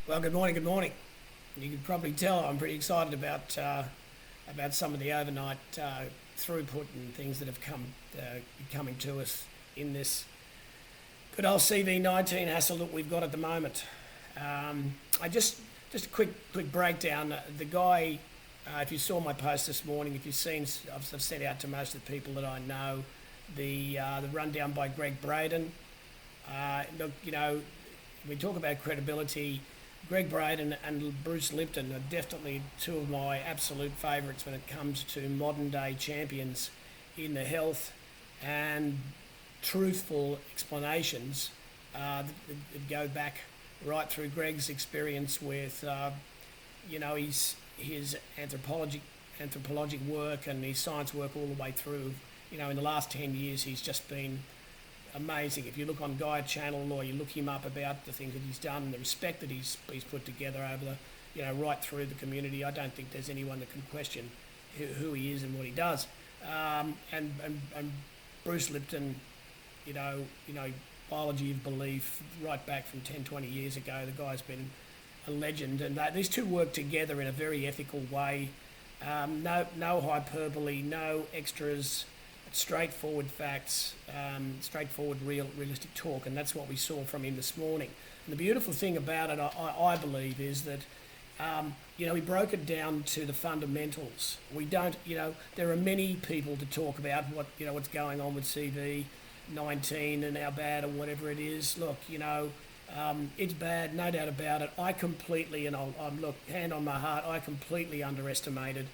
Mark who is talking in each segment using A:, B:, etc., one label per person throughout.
A: Well, good morning. Good morning. You can probably tell I'm pretty excited about some of the overnight throughput and things that have come coming to us in this good old CV-19 hassle that we've got at the moment. I just a quick breakdown. The guy, if you saw my post this morning, if you've seen, I've sent out to most of the people that I know the rundown by Gregg Braden. Look, we talk about credibility. Gregg Braden and Bruce Lipton are definitely two of my absolute favourites when it comes to modern day champions in the health and truthful explanations that go back right through Gregg's experience with, his anthropologic work and his science work all the way through. In the last 10 years, he's just been amazing. If you look on Guy Channel or you look him up about the things that he's done and the respect that he's put together over right through the community, I don't think there's anyone that can question who he is and what he does. And Bruce Lipton, biology of belief, right back from 10, 20 years ago, the guy's been a legend. And these two work together in a very ethical way. No hyperbole, no extras, straightforward facts, straightforward, realistic talk, and that's what we saw from him this morning. And the beautiful thing about it, I believe, is that he broke it down to the fundamentals. We don't, there are many people to talk about what's going on with CV-19 and how bad or whatever it is. Look, it's bad, no doubt about it. I completely, and I'm look, hand on my heart, I completely underestimated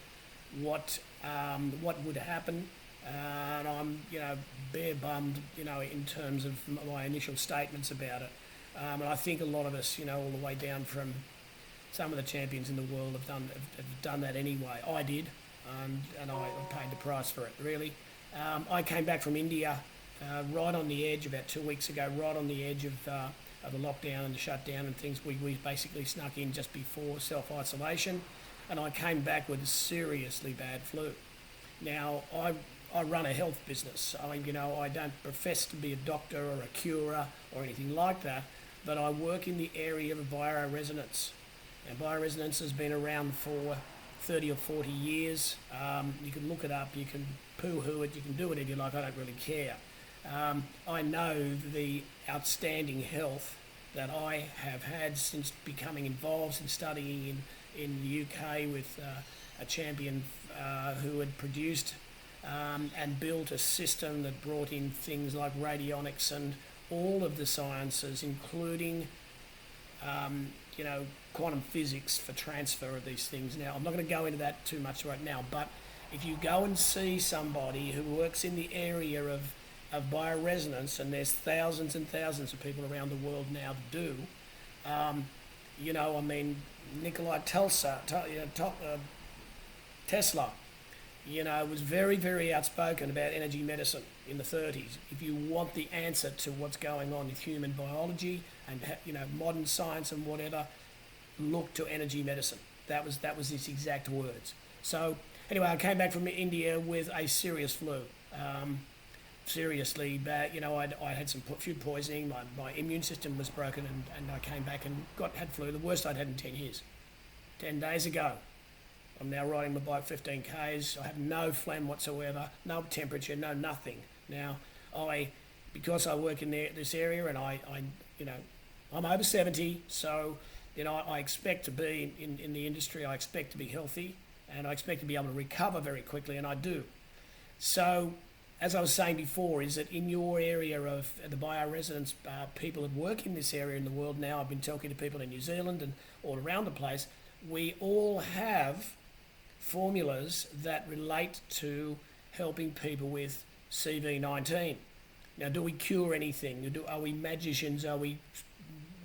A: what would happen. And I'm, bare bummed, in terms of my initial statements about it. And I think a lot of us, all the way down from some of the champions in the world have done that anyway. I did, and I paid the price for it, really. I came back from India right on the edge about 2 weeks ago, right on the edge of the lockdown and the shutdown and things. We basically snuck in just before self-isolation, and I came back with a seriously bad flu. Now, I run a health business. I don't profess to be a doctor or a curer or anything like that, but I work in the area of bioresonance. Now, bioresonance has been around for 30 or 40 years. You can look it up, you can poo-hoo it, you can do it if you like, I don't really care. I know the outstanding health that I have had since becoming involved in studying in the UK with a champion who had produced and built a system that brought in things like radionics and all of the sciences, including, quantum physics for transfer of these things. Now, I'm not going to go into that too much right now, but if you go and see somebody who works in the area of bioresonance, and there's thousands and thousands of people around the world now that do, Nikola Tesla, was very, very outspoken about energy medicine in the 30s. If you want the answer to what's going on with human biology and modern science and whatever, look to energy medicine. That was his exact words. So anyway, I came back from India with a serious flu. Seriously bad. I had some food poisoning. My immune system was broken, and I came back and had flu, the worst I'd had in 10 years. 10 days ago. I'm now riding my bike 15 Ks. I have no phlegm whatsoever, no temperature, no nothing. Now, because I work in this area and I'm over 70, so, I expect to be in the industry, I expect to be healthy, and I expect to be able to recover very quickly, and I do. So, as I was saying before, is that in your area of the bioresonance, people that work in this area in the world now, I've been talking to people in New Zealand and all around the place, we all have formulas that relate to helping people with CV-19. Now, do we cure anything? Are we magicians? Are we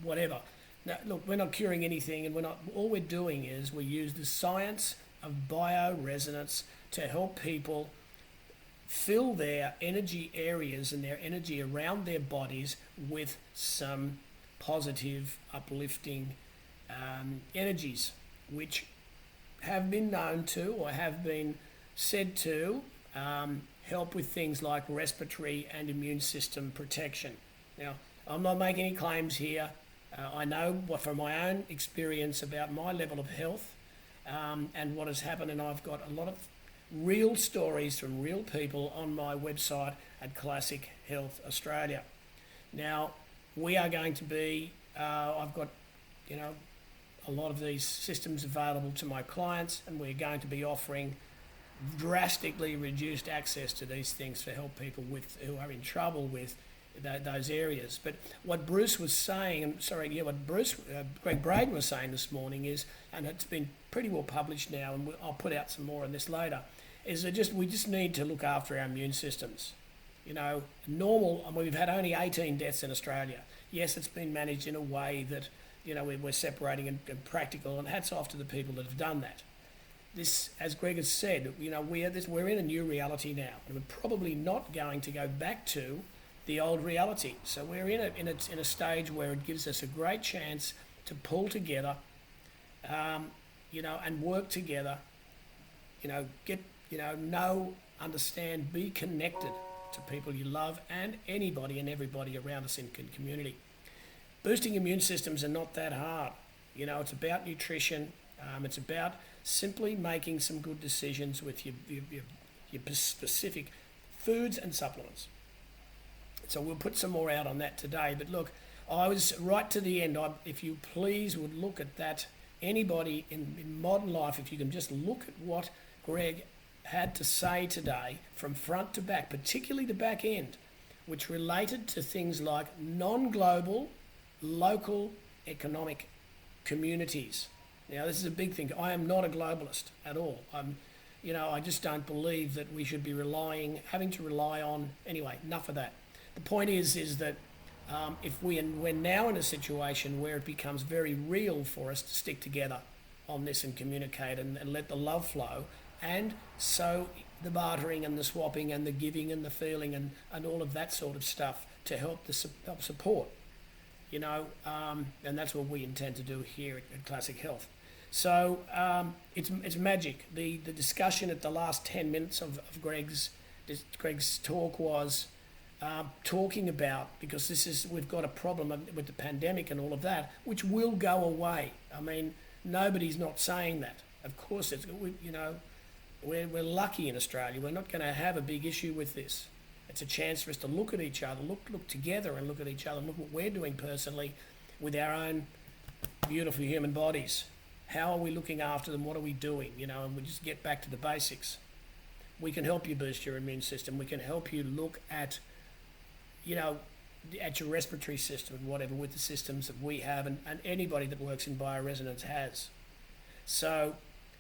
A: whatever? Now, look, we're not curing anything, and all we're doing is we use the science of bioresonance to help people fill their energy areas and their energy around their bodies with some positive, uplifting energies, which have been known to or have been said to help with things like respiratory and immune system protection. Now, I'm not making any claims here. I know what from my own experience about my level of health and what has happened, and I've got a lot of real stories from real people on my website at Classic Health Australia. Now, we are going to be, I've got, you know, a lot of these systems available to my clients, and we're going to be offering drastically reduced access to these things to help people who are in trouble with those areas. But what Bruce was saying, Gregg Braden was saying this morning is, and it's been pretty well published now, and I'll put out some more on this later, is that we just need to look after our immune systems. You know, we've had only 18 deaths in Australia. Yes, it's been managed in a way that, you know, we're separating and practical, and hats off to the people that have done that. This, as Greg has said, you know, we're in a new reality now, and we're probably not going to go back to the old reality. So we're in a stage where it gives us a great chance to pull together, you know, and work together. You know, understand, be connected to people you love and anybody and everybody around us in community. Boosting immune systems are not that hard. You know, it's about nutrition. It's about simply making some good decisions with your specific foods and supplements. So we'll put some more out on that today. But look, I was right to the end. If you please would look at that. Anybody in modern life, if you can just look at what Greg had to say today from front to back, particularly the back end, which related to things like non-global, local economic communities. Now, this is a big thing. I am not a globalist at all. I just don't believe that we should be having to rely on. Anyway, enough of that. The point is that if we're now in a situation where it becomes very real for us to stick together on this and communicate and let the love flow, and so the bartering and the swapping and the giving and the feeling and all of that sort of stuff to help support, you know, and that's what we intend to do here at Classic Health. So it's magic. The discussion at the last 10 minutes of Gregg's talk was talking about, because we've got a problem with the pandemic and all of that, which will go away. I mean, nobody's not saying that. Of course, we're lucky in Australia. We're not going to have a big issue with this. It's a chance for us to look at each other, look together and look at each other and look what we're doing personally with our own beautiful human bodies. How are we looking after them? What are we doing? You know, and we just get back to the basics. We can help you boost your immune system. We can help you look at, you know, at your respiratory system and whatever with the systems that we have and anybody that works in bioresonance has. So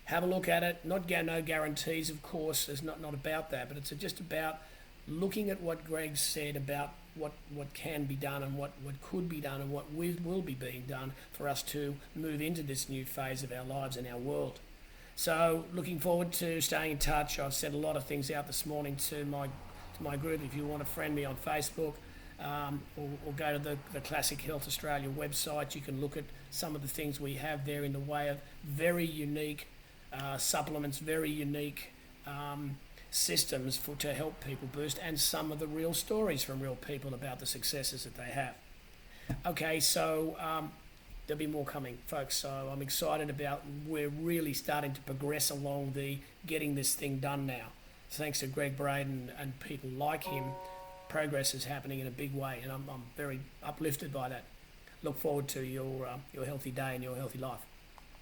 A: have a look at it. No guarantees, of course. There's not about that, but it's just about looking at what Greg said about what can be done and what could be done and what will be being done for us to move into this new phase of our lives and our world. So looking forward to staying in touch. I've sent a lot of things out this morning to my group. If you want to friend me on Facebook or go to the Classic Health Australia website, you can look at some of the things we have there in the way of very unique supplements, very unique systems to help people boost, and some of the real stories from real people about the successes that they have. Okay, so there'll be more coming, folks. So I'm excited about, we're really starting to progress along the getting this thing done now. Thanks to Gregg Braden and people like him, progress is happening in a big way, and I'm very uplifted by that. Look forward to your healthy day and your healthy life.